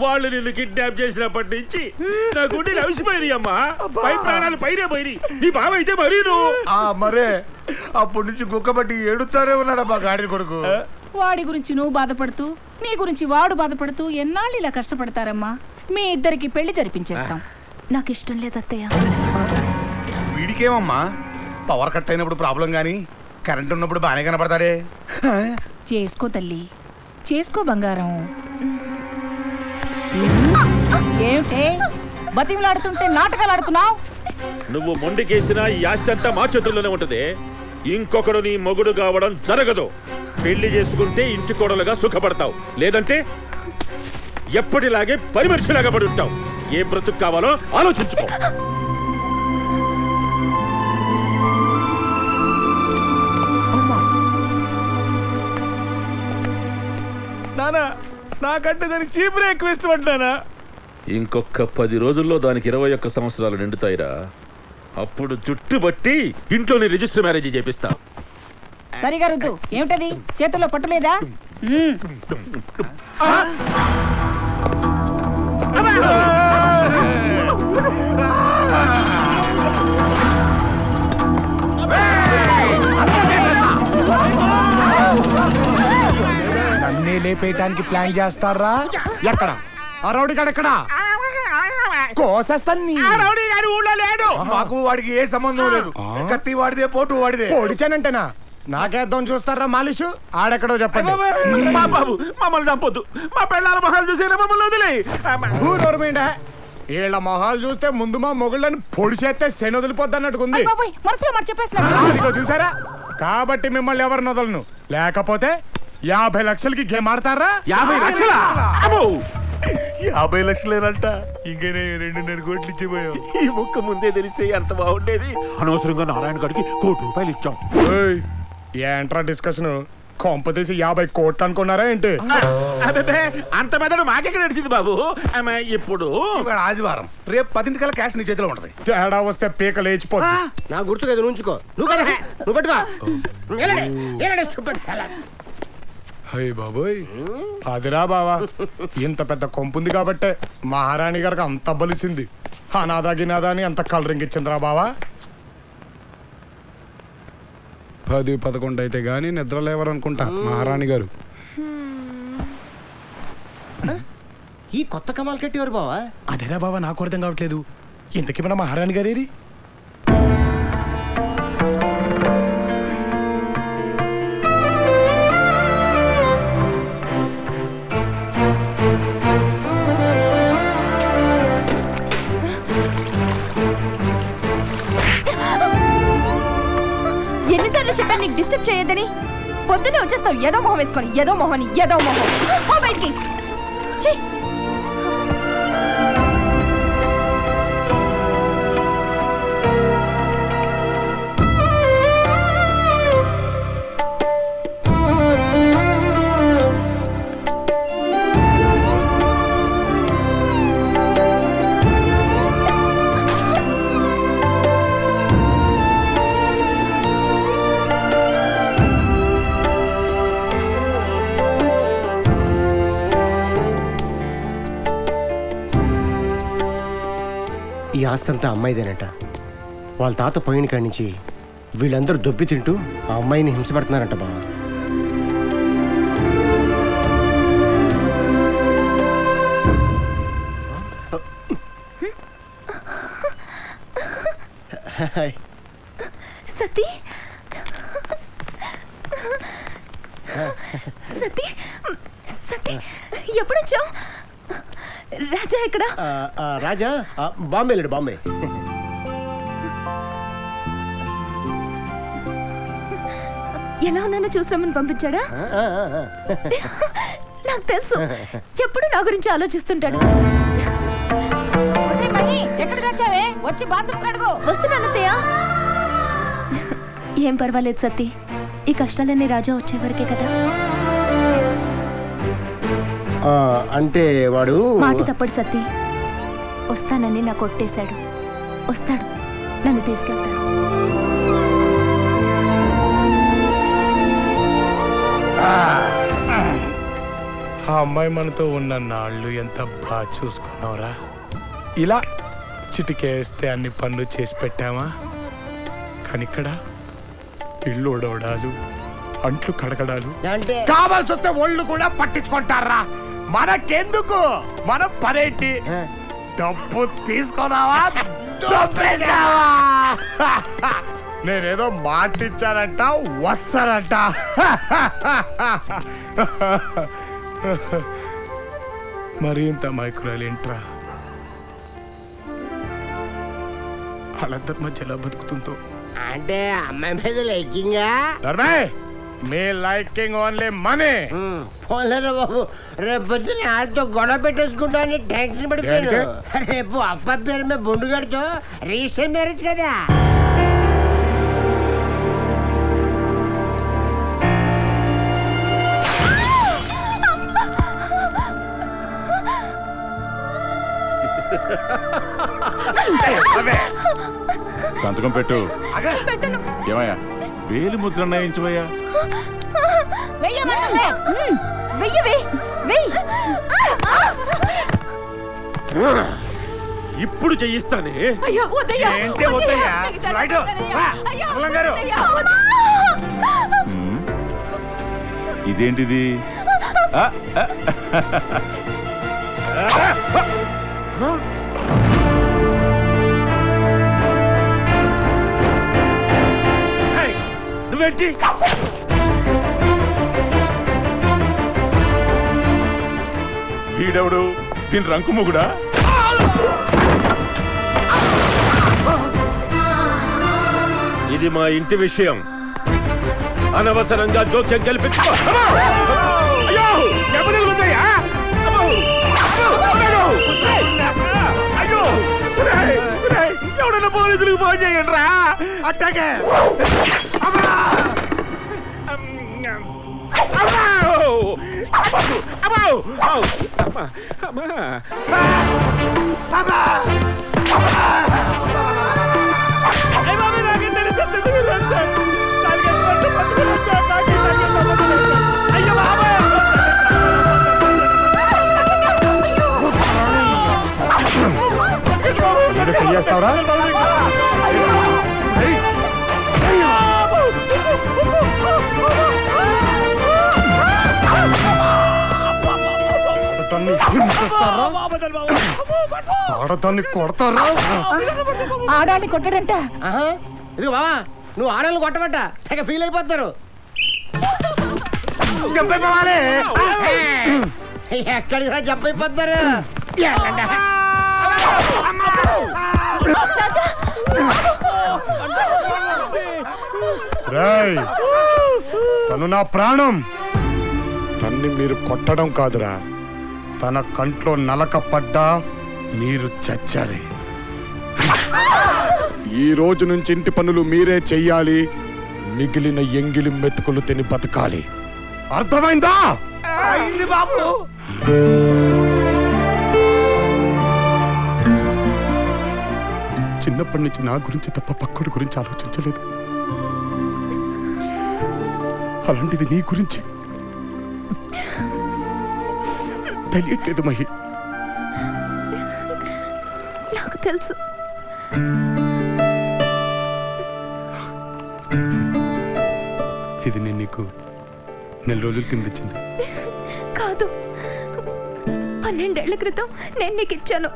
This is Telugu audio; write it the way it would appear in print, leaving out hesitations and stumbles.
వాళ్ళు నిన్ను కిడ్నాప్ చేసినప్పటి నుంచి నా గుండెలు అవిసిపోయినాయి అమ్మా. పై ప్రాణాలు పైనే పోయినాయి. నీ బావ అయితే మరీ నువ్వు మరే అప్పటి నుంచి గుక్కబట్టి ఏడుతారే ఉన్నాడా మా గాడి కొడుకు. వాడి గురించి నువ్వు బాధపడుతూ నీ గురించి వాడు బాధపడుతూ ఎన్నాళ్ళు ఇలా కష్టపడతారమ్మా. మీ ఇద్దరికి పెళ్లి జరిపించేస్తాం. నాకు ఇష్టం లేదు అత్తయ్య. వీడికేమమ్మా పవర్ కట్ అయినప్పుడు ప్రాబ్లం గానీ కరెంట్ ఉన్నప్పుడు బాగానే కనపడతాడే. చేసుకో తల్లి, చేసుకో బంగారం. ఏమిటే బతిమలాడుతుంటే నాటకాలు ఆడుతున్నావు? నువ్వు మొండికేసినా ఈ ఆస్తి అంతా మా చేతుల్లోనే ఉంటది. ఇంకొకడు నీ మొగుడు కావడం జరగదు. పెళ్లి చేసుకుంటే ఇంటి కోడలుగా సుఖపడతావు, లేదంటే ఎప్పటిలాగే పరిమర్శలాగా పడి ఉంటావు. ఏ బ్రతుకు కావాలో ఆలోచించుకో. నానా నాకంటే దానికి చీపురే ఎక్కువ ఇష్టపడ్డానా. ఇంకొక 10 రోజుల్లో దానికి 21 సంవత్సరాలు నిండుతాయిరా. అప్పుడు చుట్టుబట్టి ఇంట్లోని రిజిస్టర్ మ్యారేజ్ చేపిస్తా. సరిగా రుద్దు. ఏమిటది చేతుల్లో పట్టులేదా? నన్నే లేపేయటానికి ప్లాన్ చేస్తారా? ఎక్కడ ఆ రౌడీ గాడెక్కడా? కోసేస్తాను. మాకు వాడికి ఏ సంబంధం లేదు. కత్తి వాడిదే, పోటు వాడిదే. పొడిచానంటేనా నాకేద్దాం చూస్తారా మాలిషు? ఆడెక్కడో చెప్పండి. మా బాబు మమ్మల్ని చంపొద్దు. మా పెళ్ళాల మొహాలు చూసేనా మమ్మల్ని వదిలే. వీళ్ళ మొహాలు చూస్తే ముందు మా మొగుళ్ళని పొడి చేస్తే శని వదిలిపోద్ది అన్నట్టుకుంది. మనసులో మాట చెప్పేస్తున్నా. చూసారా? కాబట్టి మిమ్మల్ని ఎవరిని వదలను. లేకపోతే 50 లక్షలకి గేమ్ ఆడతారా? 50 లక్షలా? 50 లక్షలేనంట. ఇంకనే 2.5 కోట్లు ఇచ్చిపోయావు. ఈ ముక్క ముందే తెలిస్తే ఎంత బాగుండేది. అనవసరంగా నారాయణ గారికి ₹1 కోటి ఇచ్చాం. ఏంట్రా డిస్కషన్? కొంపతీసి 50 కోట్లు అనుకున్నారా ఏంటి? అంత మెదడు మాకెక్కడ నడిచింది బాబు. ఇప్పుడు ఆదివారం, రేపు 10 కల్లా క్యాష్ నీ చేతిలో ఉంటది. తేడా వస్తే పీక లేచిపోతుంది. నా గుర్తు కదా ఉంచుకో. నువ్వు కదా నువ్వు పట్టుకో. బాబోయ్ అదిరా బావా, ఇంత పెద్ద కొంపుంది కాబట్టే మహారాణి గారికి అంత బలిసింది. అనాథా గినాదా అని అంత కలరింగ్ ఇచ్చిందిరా బావా. 10-11 అయితే గానీ నిద్ర లేవరనుకుంటా మహారాణి గారు. ఈ కొత్త కమాలు కట్టేవారు బావా? అదేరా బావా, నాకు అర్థం కావట్లేదు. ఇంతకీ మన మహారాణి గారేరి? ఎన్నిసార్లు చెప్పాను నీకు డిస్టర్బ్ చేయొద్దని? పొద్దున్నే వచ్చేస్తావు ఏదో మొహం వేసుకొని. ఏదో మొహని ఏదో మొహం. ఓ బయటికి. ఈ ఆస్తంతా అమ్మాయిదేనట. వాళ్ళ తాత పోయిన కాడి నుంచి వీళ్ళందరూ దొబ్బి తింటూ ఆ అమ్మాయిని హింసపడుతున్నారంట బావ. సతీ సతీ సతీ ఎప్పుడొచ్చావు? రాజా ఎక్కడ? రాజా బాంబే వెళ్ళాడు. బాంబే. ఎలా ఉన్నానో చూసిరమ్మని పంపించాడా? నాకు తెలుసు, ఎప్పుడు నా గురించి ఆలోచిస్తుంటాడు. ఎక్కడ తెచ్చావే? వచ్చి బాత్రూమ్ కడుగు. వస్తున్నాను అత్తయ్య. ఏం పర్వాలేదు సతీ, ఈ కష్టాలన్నీ రాజా వచ్చే వరకే కదా. అంటే వాడు మాట తప్పడు సతీ. వస్తానని నాకు కొట్టేశాడు. వస్తాడు, నన్ను తీసుకెళ్తాడు. ఆ అమ్మాయి మనతో ఉన్న నాళ్ళు ఎంత బాగా చూసుకున్నావురా. ఇలా చిటికేస్తే అన్ని పనులు చేసి పెట్టామా, కానీ ఇక్కడ ఇల్లు ఉడవడాలు, అంట్లు కడగడాలు, కావాల్సి వస్తే ఒళ్ళు కూడా పట్టించుకుంటారా. మనకెందుకు, మన పనేంటి? డబ్బు తీసుకున్నావా, డబ్బేసావా? నేనేదో మాటిచ్చానంట, వస్తానంట. మరి ఇంత మైకురాలు ఏంట్రా, వాళ్ళందరి మధ్య ఎలా బతుకుతుందో. అంటే అమ్మాయి మీద లైకింగా? మీ లైకింగ్ ఓన్లీ మనీ. పోలేరా బాబు, రేపు పొద్దున్న ఆడితో గొడవ పెట్టేసుకుంటాను టెన్షన్ పడిపోయాను. రేపు అబ్బాయి పేరు మీద బొండుగాడితో రిజిస్టర్ మ్యారేజ్ కదా. సంతకం పెట్టు. ఏమయ్యా, వేలు ముద్ర అన్నాయించవయ్యా. ఇప్పుడు చేయిస్తానే. ఇదేంటిది? నువ్వేంటి? వీడెవడు? దీని రంకు మొగుడా? ఇది మా ఇంటి విషయం, అనవసరంగా జోక్యం కల్పించుకో. అయ్యో, ఎవడన్నా పోలీసులకు ఫోన్ చేయండి రా. అట్టాగే చేస్తావురా? ఆడదాన్ని కొడతారా? ఆడాన్ని కొట్టడంట. ఇది బావా, నువ్వు ఆడవాళ్ళు కొట్టబట్ట తెగ ఫీల్ అయిపోతారు. చెప్పైపోవాలి. ఎక్కడికి చెప్పైపోతారు. తను నా ప్రాణం. తన్ని మీరు కొట్టడం కాదురా, తన కంట్లో నలక పడ్డా మీరు చచ్చారే. ఈ రోజు నుంచి ఇంటి పనులు మీరే చెయ్యాలి, మిగిలిన ఎంగిలి మెతుకులు తిని బతకాలి. అర్థమైందా? అయింది బాబు. చిన్నప్పటి నుంచి నా గురించి తప్ప పక్కడి గురించి ఆలోచించలేదు. అలాంటిది నీ గురించి తెలియట్లేదు మహి. నాకు తెలుసు. ఇది నేను నీకు నెల రోజుల కింద ఇచ్చింది కాదు, 12 ఏళ్ల క్రితం నేను నీకు ఇచ్చాను.